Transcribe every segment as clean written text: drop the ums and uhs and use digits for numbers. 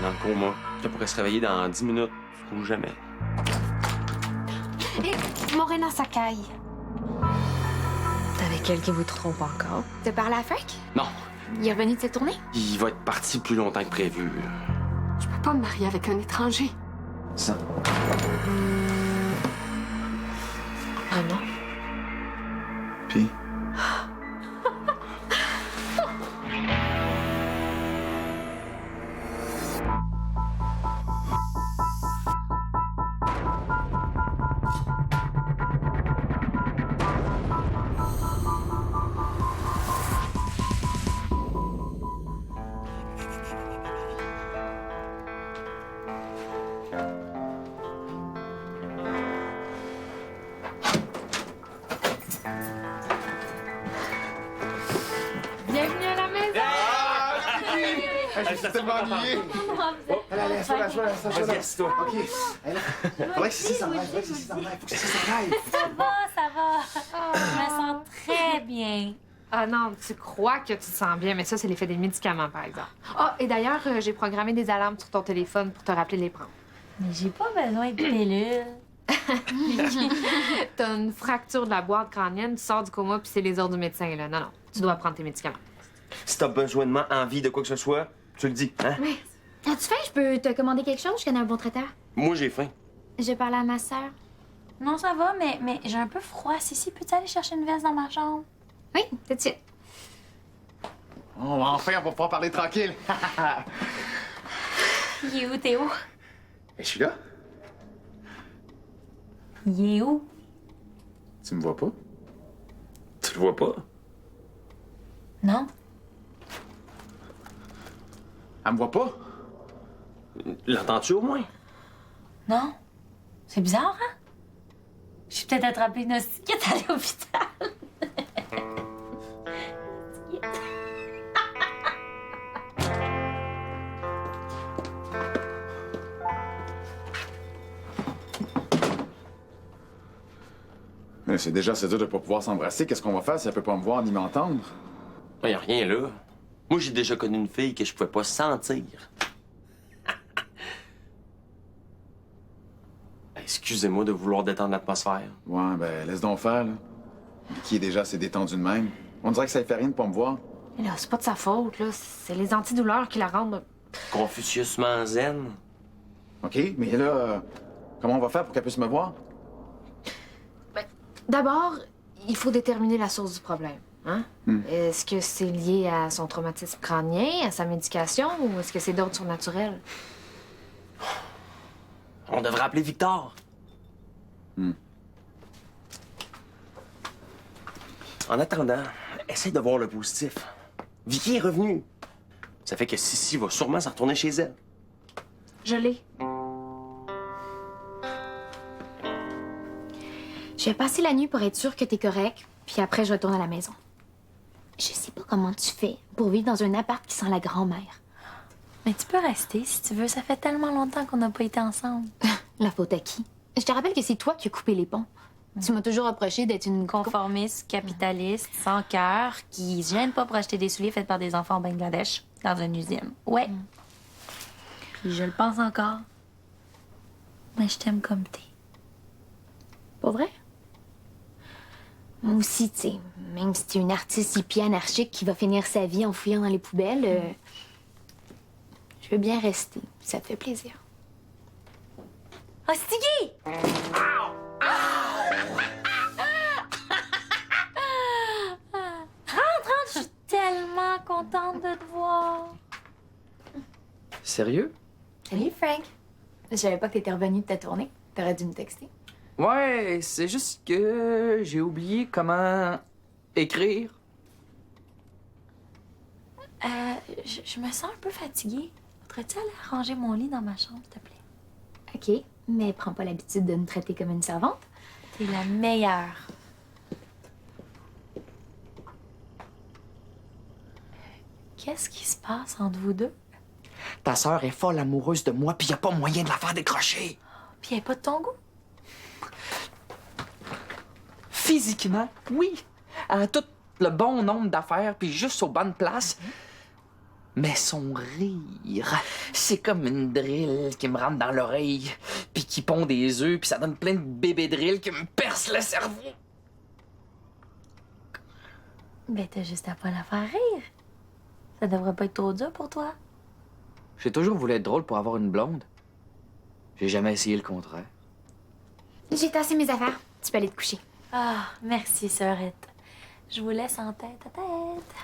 dans le coma. Elle pourrait se réveiller dans 10 minutes ou jamais. Hé, Morena Sakai. C'est avec elle qui vous trompe encore. T'as parlé à Frank? Non, Il est revenu de cette tournée? il va être parti plus longtemps que prévu. Je peux pas me marier avec un étranger. Ça. Ah non? Puis? Bienvenue à la maison! Je suis tellement ennuyé. Allez, assois-toi. Vas-y, assis-toi. OK. Faudrait que Sissi s'en aille. Faut que Sissi s'en aille. Ça va. Je me sens très bien. Ah non, tu crois que tu te sens bien, mais ça, c'est l'effet des médicaments, par exemple. Ah, et d'ailleurs, j'ai programmé des alarmes sur ton téléphone pour te rappeler de les prendre. Mais j'ai pas besoin de pilules. T'as une fracture de la boîte crânienne, tu sors du coma, puis c'est les ordres du médecin, là. Non, non, tu dois prendre tes médicaments. Si t'as besoin de moi, envie de quoi que ce soit, tu le dis, hein? Oui. As-tu faim? Je peux te commander quelque chose? Je connais un bon traiteur. Moi, j'ai faim. Je parle à ma sœur. Non, ça va, mais j'ai un peu froid. Sissi, peux-tu aller chercher une veste dans ma chambre? Oui, tout de suite. Oh, enfin, on va pouvoir parler tranquille. Il est où, Théo? Je suis là. Il est où? Tu me vois pas? Tu le vois pas? Non? Elle me voit pas? L'entends-tu au moins? Non? C'est bizarre, hein? J'ai peut-être attrapé une hostie à l'hôpital. Mais c'est déjà assez dur de pas pouvoir s'embrasser. Qu'est-ce qu'on va faire si elle peut pas me voir ni m'entendre? Il y a rien là. Moi, j'ai déjà connu une fille que je pouvais pas sentir. Excusez-moi de vouloir détendre l'atmosphère. Ouais, ben, laisse donc faire, là. Qui est déjà assez détendu de même? On dirait que ça lui fait rien de pas me voir. Mais là, c'est pas de sa faute, là. C'est les antidouleurs qui la rendent... Confuciusement zen. OK, mais là, comment on va faire pour qu'elle puisse me voir? D'abord, il faut déterminer la source du problème. Hein? Est-ce que c'est lié à son traumatisme crânien, à sa médication, ou est-ce que c'est d'ordre surnaturel? On devrait appeler Victor. En attendant, essaye de voir le positif. Vicky est revenue. Ça fait que Sissi va sûrement s'en retourner chez elle. Je l'ai. Je vais passer la nuit pour être sûre que t'es correct, puis après, je retourne à la maison. Je sais pas comment tu fais pour vivre dans un appart qui sent la grand-mère. Mais tu peux rester si tu veux. Ça fait tellement longtemps qu'on n'a pas été ensemble. La faute à qui? Je te rappelle que c'est toi qui as coupé les ponts. Tu m'as toujours reproché d'être une... Conformiste, capitaliste, sans cœur, qui se gêne pas pour acheter des souliers faits par des enfants au Bangladesh, dans une usine. Ouais. Puis je le pense encore. Mais je t'aime comme t'es. Pas vrai? Moi aussi, tu sais, même si t'es une artiste hippie anarchique qui va finir sa vie en fouillant dans les poubelles, je veux bien rester. Ça te fait plaisir. Hostigui! Rentre, je suis tellement contente de te voir. Sérieux? Salut, Frank. Je savais pas que t'étais revenu de ta tournée. T'aurais dû me texter. Ouais, c'est juste que j'ai oublié comment écrire. Je me sens un peu fatiguée. Voudrais-tu aller arranger mon lit dans ma chambre, s'il te plaît? OK, mais prends pas l'habitude de me traiter comme une servante. T'es la meilleure. Qu'est-ce qui se passe entre vous deux? Ta sœur est folle amoureuse de moi, puis y a pas moyen de la faire décrocher. Puis elle est pas de ton goût? Physiquement, oui. Elle a tout le bon nombre d'affaires, puis juste aux bonnes places. Mais son rire, c'est comme une drill qui me rentre dans l'oreille, puis qui pond des œufs, puis ça donne plein de bébés drills qui me percent le cerveau. Ben, t'as juste à pas la faire rire. Ça devrait pas être trop dur pour toi. J'ai toujours voulu être drôle pour avoir une blonde. J'ai jamais essayé le contraire. J'ai tassé mes affaires. Tu peux aller te coucher. Ah, merci, sœurette. Je vous laisse en tête à tête.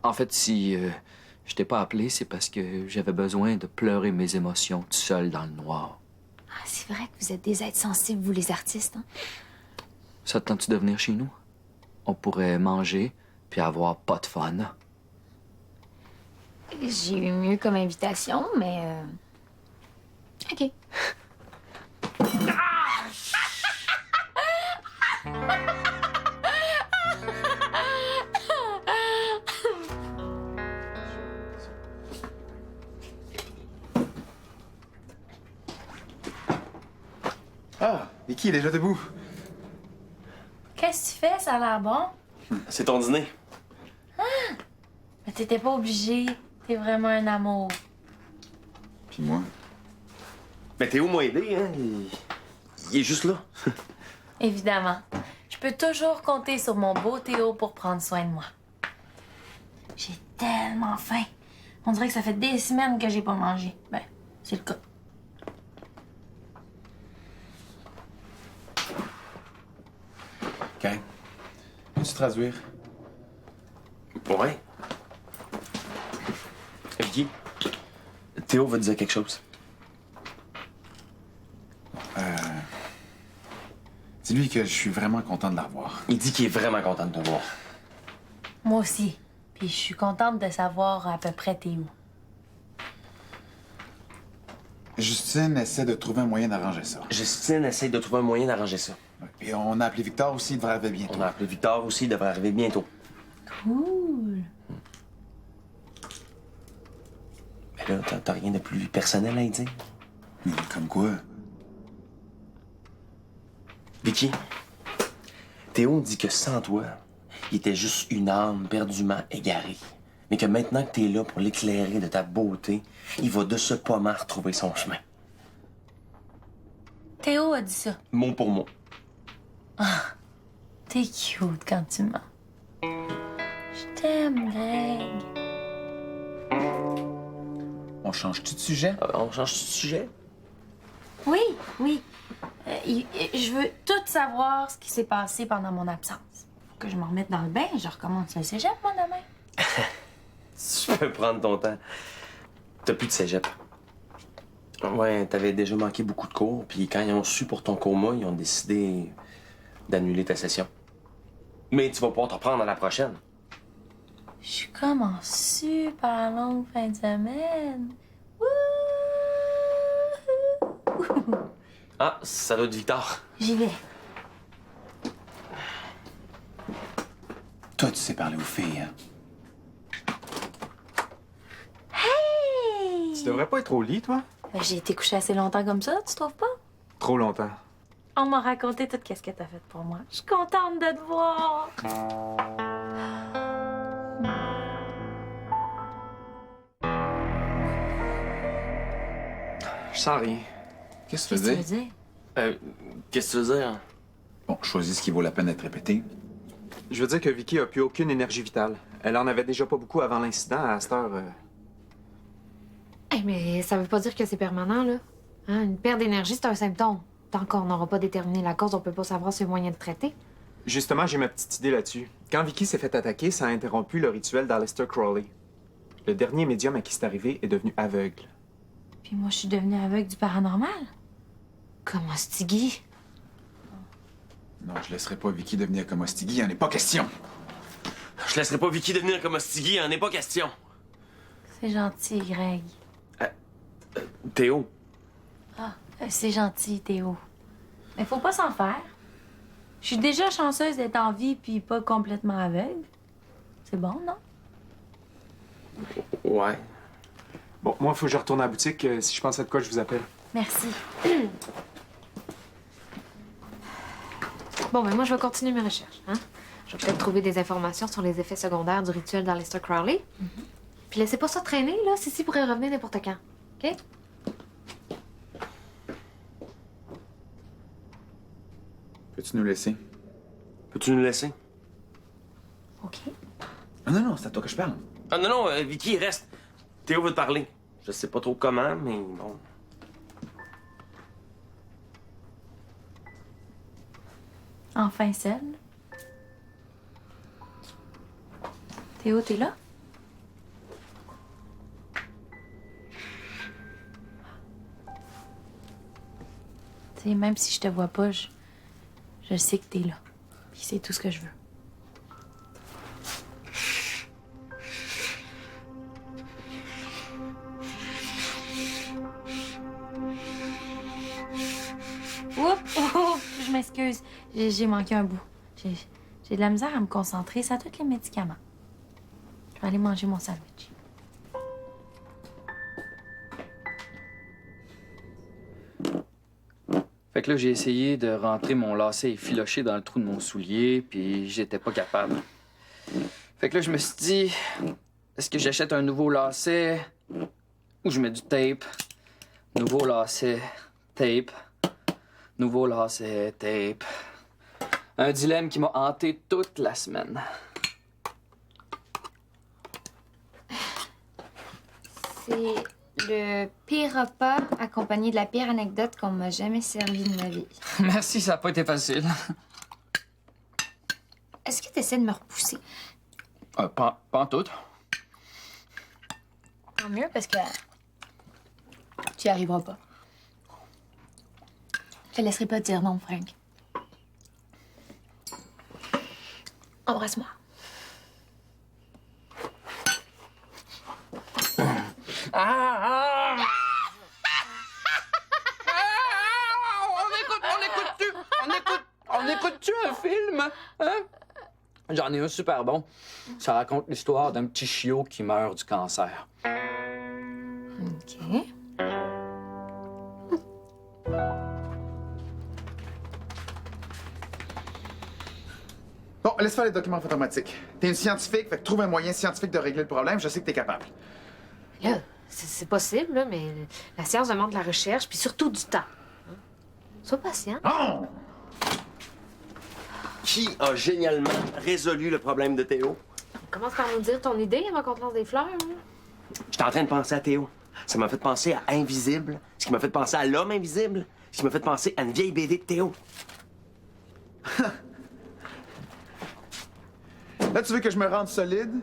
En fait, si je t'ai pas appelé, c'est parce que j'avais besoin de pleurer mes émotions tout seul dans le noir. Ah, c'est vrai que vous êtes des êtres sensibles, vous les artistes. Hein? Ça te tente-tu de venir chez nous? On pourrait manger puis avoir pas de fun. J'ai eu mieux comme invitation, mais... OK. Ah, Vicky est déjà debout. Qu'est-ce que tu fais? Ça a l'air bon. C'est ton dîner. Mais t'étais pas obligé. T'es vraiment un amour. Puis moi? Mais Théo m'a aidé, hein? Il est juste là. Évidemment. Je peux toujours compter sur mon beau Théo pour prendre soin de moi. J'ai tellement faim. On dirait que ça fait des semaines que j'ai pas mangé. Ben, c'est le cas. OK. Peux-tu traduire? Ouais. Vicky, Théo va te dire quelque chose. Dis-lui que je suis vraiment content de la revoir. Il dit qu'il est vraiment content de te voir. Moi aussi. Puis je suis contente de savoir à peu près t'es où. Justine essaie de trouver un moyen d'arranger ça. Justine essaye de trouver un moyen d'arranger ça. Et on a appelé Victor aussi, il devrait arriver bientôt. On a appelé Victor aussi, il devrait arriver bientôt. Cool. Mais là, t'as rien de plus personnel à y dire? Comme quoi? Vicky, Théo me dit que sans toi, il était juste une âme perdument égarée. Mais que maintenant que t'es là pour l'éclairer de ta beauté, il va de ce pas retrouver son chemin. Théo a dit ça. Mot pour mot. T'es cute quand tu mens. Je t'aime, Greg. On change-tu de sujet? On change de sujet? Oui, oui. Je veux tout savoir ce qui s'est passé pendant mon absence. Faut que je me remette dans le bain. Je recommence le cégep, moi, demain. Tu peux prendre ton temps. T'as plus de cégep. Ouais, t'avais déjà manqué beaucoup de cours, puis quand ils ont su pour ton coma, ils ont décidé d'annuler ta session. Mais tu vas pouvoir te reprendre à la prochaine. Je suis comme en super longue fin de semaine. Wouhou! Ah, ça doit être Victor. J'y vais. Toi, tu sais parler aux filles, hein? Hey! Tu devrais pas être au lit, toi? J'ai été couchée assez longtemps comme ça, tu trouves pas? Trop longtemps. On m'a raconté tout ce que t'as fait pour moi. Je suis contente de te voir. Je sens rien. Qu'est-ce que Qu'est-ce tu que veux tu dire? veux dire? Qu'est-ce que tu veux dire? Bon, choisis ce qui vaut la peine d'être répété. Je veux dire que Vicky a plus aucune énergie vitale. Elle en avait déjà pas beaucoup avant l'incident. À cette heure, Hey, mais ça veut pas dire que c'est permanent, là. Hein? Une perte d'énergie, c'est un symptôme. Tant qu'on n'aura pas déterminé la cause, on peut pas savoir si y a moyen de traiter. Justement, j'ai ma petite idée là-dessus. Quand Vicky s'est fait attaquer, ça a interrompu le rituel d'Aleister Crowley. Le dernier médium à qui c'est arrivé est devenu aveugle. Puis moi, je suis devenue aveugle du paranormal. Comment Stiggy? Non, je laisserai pas Vicky devenir comme Ostigui, il en est pas question. Je laisserai pas Vicky devenir comme Ostigui, en est pas question. C'est gentil, Greg. Théo, C'est gentil, Théo. Mais faut pas s'en faire. Je suis déjà chanceuse d'être en vie puis pas complètement aveugle. C'est bon, non? ouais. Bon, moi, il faut que je retourne à la boutique. Si je pense à de quoi, je vous appelle. Merci. Bon, mais moi, je vais continuer mes recherches. Hein? Je vais peut-être trouver des informations sur les effets secondaires du rituel d'Aleister Crowley. Puis laissez pas ça traîner, là. Sissi pourrait revenir n'importe quand. OK? Peux-tu nous laisser? Peux-tu nous laisser? OK. Ah non, c'est à toi que je parle. Ah non, non, Vicky, reste. Théo veut te parler. Je sais pas trop comment, mais bon. Enfin seul. Théo, t'es là? Tu sais, même si je te vois pas, je sais que t'es là. Puis c'est tout ce que je veux. Oups, je m'excuse. J'ai manqué un bout. J'ai de la misère à me concentrer. Ça doit être les médicaments. Je vais aller manger mon sandwich. Fait que là, j'ai essayé de rentrer mon lacet effiloché dans le trou de mon soulier, puis j'étais pas capable. Fait que là, je me suis dit, est-ce que j'achète un nouveau lacet ou je mets du tape? Nouveau lacet, tape. Nouveau lacet, tape. Un dilemme qui m'a hanté toute la semaine. C'est le pire repas accompagné de la pire anecdote qu'on m'a jamais servi de ma vie. Merci, ça a pas été facile. Est-ce que tu essaies de me repousser? Pas en tout. Tant mieux, parce que tu y arriveras pas. Je te laisserai pas dire non, Frank. Embrasse-moi. On écoute-tu un film? Hein? J'en ai un super bon. Ça raconte l'histoire d'un petit chiot qui meurt du cancer. OK. Bon, laisse faire les documents automatiques. T'es une scientifique, fait que trouve un moyen scientifique de régler le problème. Je sais que t'es capable. Là, c'est possible, là, mais la science demande de la recherche, puis surtout du temps. Hein? Sois patient. Oh! Qui a génialement résolu le problème de Théo? Commence par nous dire ton idée avant qu'on te lance des fleurs. Hein? J'étais en train de penser à Théo. Ça m'a fait penser à Invisible, ce qui m'a fait penser à l'homme invisible, ce qui m'a fait penser à une vieille BD de Théo. Là, tu veux que je me rende solide,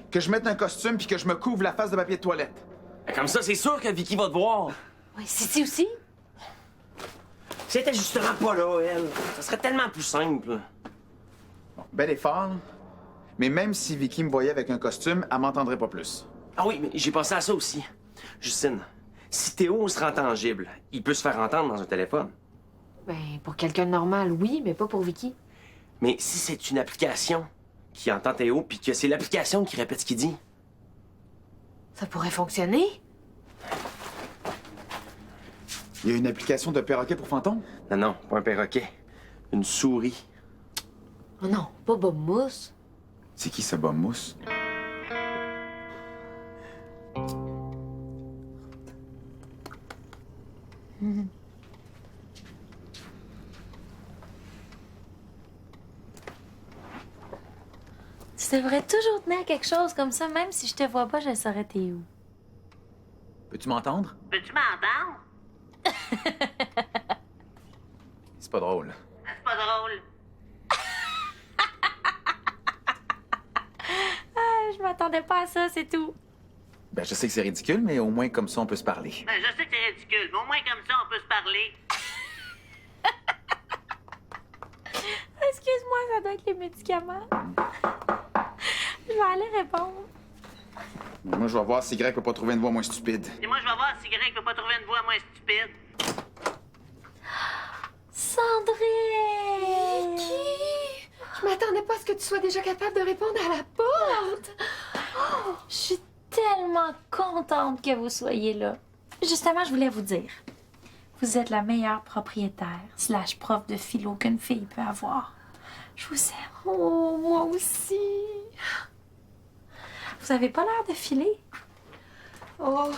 que je mette un costume puis que je me couvre la face de papier de toilette. Comme ça, c'est sûr que Vicky va te voir. Oui, Sissi aussi. C'était justement pas là, elle. Ça serait tellement plus simple. Bon, bel effort, mais même si Vicky me voyait avec un costume, elle m'entendrait pas plus. Ah oui, mais j'ai pensé à ça aussi. Justine, si Théo se rend tangible, il peut se faire entendre dans un téléphone. Ben, pour quelqu'un de normal, oui, mais pas pour Vicky. Mais si c'est une application qui entend Théo, puis que c'est l'application qui répète ce qu'il dit. Ça pourrait fonctionner. Il y a une application de perroquet pour fantômes? Non, non, pas un perroquet. Une souris. Oh non, pas Bob Mousse. C'est qui ce bum mousse? Tu devrais toujours tenir quelque chose comme ça, même si je te vois pas, je saurais t'es où. Peux-tu m'entendre? Peux-tu m'entendre? C'est pas drôle. C'est pas drôle. Je m'attendais pas à ça, c'est tout. Ben, je sais que c'est ridicule, mais au moins comme ça, on peut se parler. Ben, je sais que c'est ridicule, mais au moins comme ça, on peut se parler. Excuse-moi, ça doit être les médicaments. Je vais aller répondre. Moi, je vais voir si Greg peut pas trouver une voix moins stupide. Et moi, je vais voir si Greg peut pas trouver une voix moins stupide. Sandrine! Je m'attendais pas à ce que tu sois déjà capable de répondre à la porte. Je suis tellement contente que vous soyez là. Justement, je voulais vous dire. Vous êtes la meilleure propriétaire / prof de philo qu'une fille peut avoir. Je vous aime. Oh, moi aussi. Vous avez pas l'air de filer. Oh.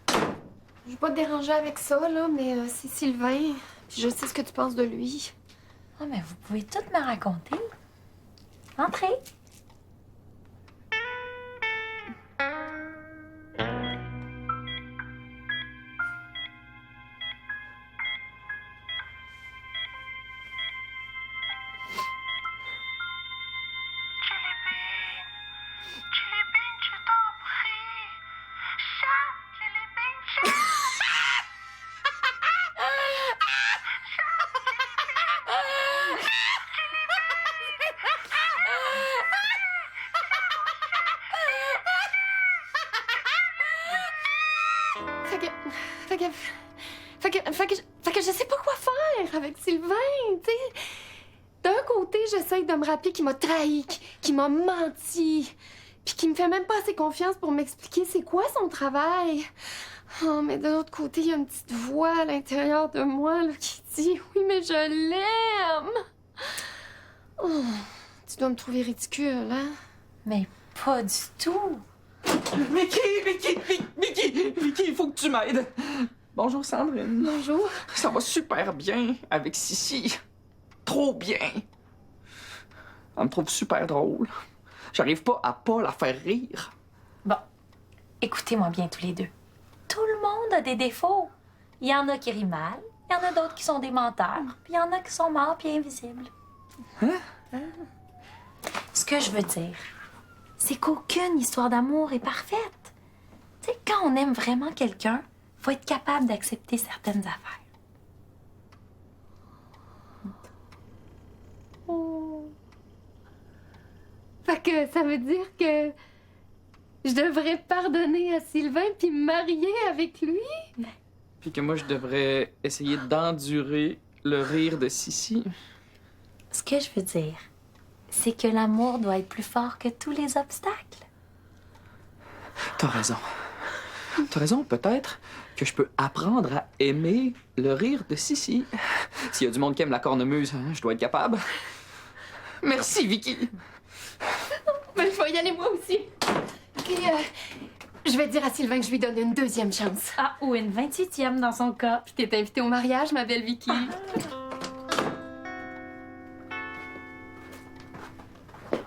Je vais pas te déranger avec ça, là, mais c'est Sylvain. Puis je sais ce que tu penses de lui. Ah, mais vous pouvez tout me raconter. Entrez. Fait que je sais pas quoi faire avec Sylvain, tu sais. D'un côté, j'essaye de me rappeler qu'il m'a trahi, qu'il m'a menti, puis qu'il me fait même pas assez confiance pour m'expliquer c'est quoi son travail. Oh, mais de l'autre côté, il y a une petite voix à l'intérieur de moi là, qui dit « Oui, mais je l'aime! » Oh, tu dois me trouver ridicule, hein? Mais pas du tout. Vicky, il faut que tu m'aides. Bonjour, Sandrine. Bonjour. Ça va super bien avec Sissi. Trop bien. Elle me trouve super drôle. J'arrive pas à pas la faire rire. Bon, écoutez-moi bien tous les deux. Tout le monde a des défauts. Il y en a qui rient mal, il y en a d'autres qui sont des menteurs, puis il y en a qui sont morts puis invisibles. Hein? Ce que je veux dire, c'est qu'aucune histoire d'amour est parfaite. Tu sais, quand on aime vraiment quelqu'un, faut être capable d'accepter certaines affaires. Oh. Fait que ça veut dire que je devrais pardonner à Sylvain puis me marier avec lui? Puis que moi, je devrais essayer d'endurer le rire de Sissi. Ce que je veux dire, c'est que l'amour doit être plus fort que tous les obstacles. T'as raison. T'as raison, peut-être que je peux apprendre à aimer le rire de Sissi. S'il y a du monde qui aime la cornemuse, hein, je dois être capable. Merci, Vicky. Ben, je vais y aller moi aussi. Puis, je vais dire à Sylvain que je lui donne une deuxième chance. Ah, ou une 28e dans son cas. Puis t'es invitée au mariage, ma belle Vicky.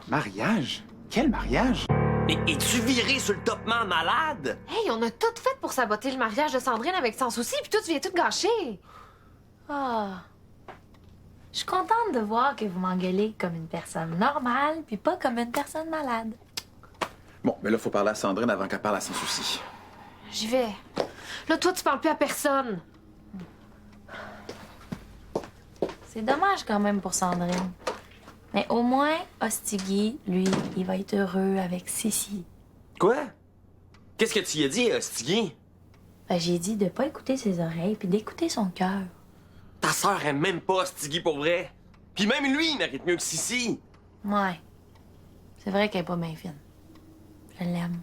Mariage? Quel mariage? Mais es-tu viré sur le topement malade? Hey, on a tout fait pour saboter le mariage de Sandrine avec Sans Souci, puis toi, tu viens tout gâcher. Ah. Je suis contente de voir que vous m'engueulez comme une personne normale, puis pas comme une personne malade. Bon, mais là, faut parler à Sandrine avant qu'elle parle à Sans Souci. J'y vais. Là, toi, tu parles plus à personne. C'est dommage quand même pour Sandrine. Mais au moins, Ostigui, lui, il va être heureux avec Sissi. Quoi? Qu'est-ce que tu y as dit, Stiggy? Ben, j'ai dit de pas écouter ses oreilles, puis d'écouter son cœur. Ta sœur aime même pas Stiggy pour vrai. Puis même lui, il mérite mieux que Sissi. Ouais. C'est vrai qu'elle est pas bien fine. Je l'aime.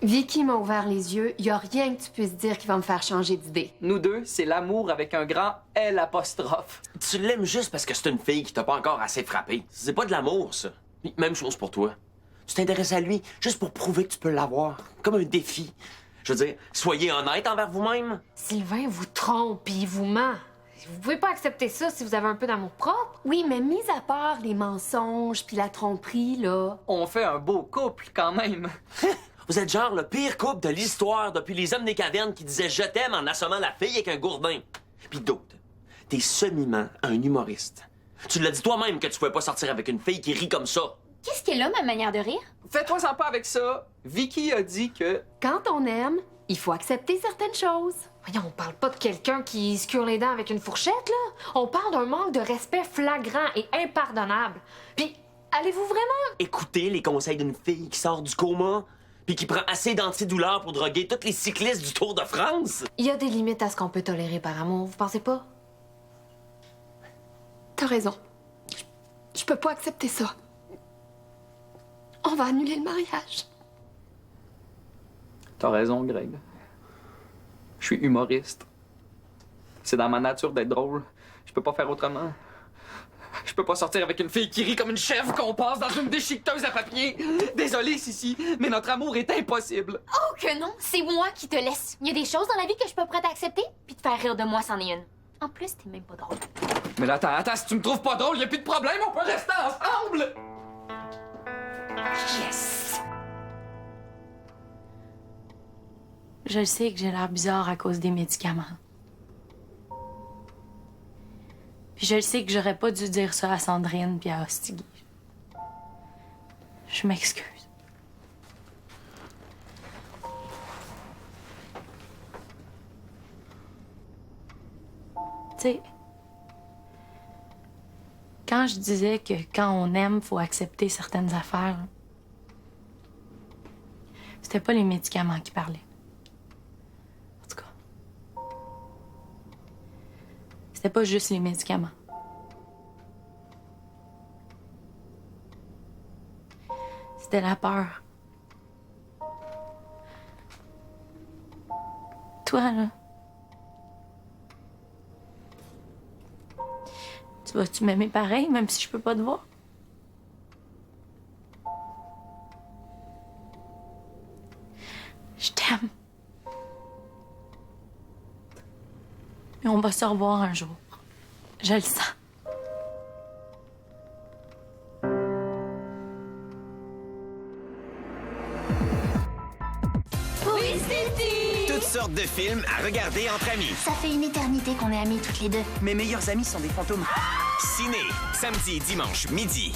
Vicky m'a ouvert les yeux. Y a rien que tu puisses dire qui va me faire changer d'idée. Nous deux, c'est l'amour avec un grand L apostrophe. Tu l'aimes juste parce que c'est une fille qui t'a pas encore assez frappé. C'est pas de l'amour, ça. Puis même chose pour toi. Tu t'intéresses à lui juste pour prouver que tu peux l'avoir. Comme un défi. Je veux dire, soyez honnête envers vous-même. Sylvain vous trompe puis il vous ment. Vous pouvez pas accepter ça si vous avez un peu d'amour propre. Oui, mais mis à part les mensonges puis la tromperie, là. On fait un beau couple quand même. Vous êtes genre le pire couple de l'histoire depuis les hommes des cavernes qui disaient « je t'aime » en assommant la fille avec un gourdin. Puis d'autres, t'es semi-ment un humoriste. Tu l'as dit toi-même que tu pouvais pas sortir avec une fille qui rit comme ça. Qu'est-ce qu'elle a, ma manière de rire? Fais-toi-en pas avec ça. Vicky a dit que... Quand on aime, il faut accepter certaines choses. Voyons, on parle pas de quelqu'un qui se cure les dents avec une fourchette, là. On parle d'un manque de respect flagrant et impardonnable. Puis, allez-vous vraiment... Écoutez les conseils d'une fille qui sort du coma puis qui prend assez d'antidouleurs pour droguer tous les cyclistes du Tour de France. Il y a des limites à ce qu'on peut tolérer par amour, vous pensez pas? T'as raison. peux pas accepter ça. On va annuler le mariage. T'as raison, Greg. Je suis humoriste. C'est dans ma nature d'être drôle. Je peux pas faire autrement. Je peux pas sortir avec une fille qui rit comme une chèvre qu'on passe dans une déchiqueteuse à papier. Désolé, Sissi, mais notre amour est impossible. Oh que non, c'est moi qui te laisse. Il y a des choses dans la vie que je suis pas prête à accepter, puis te faire rire de moi, c'en est une. En plus, t'es même pas drôle. Mais là, attends, si tu me trouves pas drôle, y a plus de problème, on peut rester ensemble! Yes! Je sais que j'ai l'air bizarre à cause des médicaments. Puis je le sais que j'aurais pas dû dire ça à Sandrine puis à Hostigui. Je m'excuse. Tu sais, quand je disais que quand on aime, faut accepter certaines affaires, c'était pas les médicaments qui parlaient. En tout cas, c'était pas juste les médicaments. C'était la peur. Toi, là. Tu vas-tu m'aimer pareil, même si je peux pas te voir? Je t'aime. Et on va se revoir un jour. Je le sens. Toutes sortes de films à regarder entre amis. Ça fait une éternité qu'on est amis toutes les deux. Mes meilleurs amis sont des fantômes. Ciné, samedi et dimanche, midi.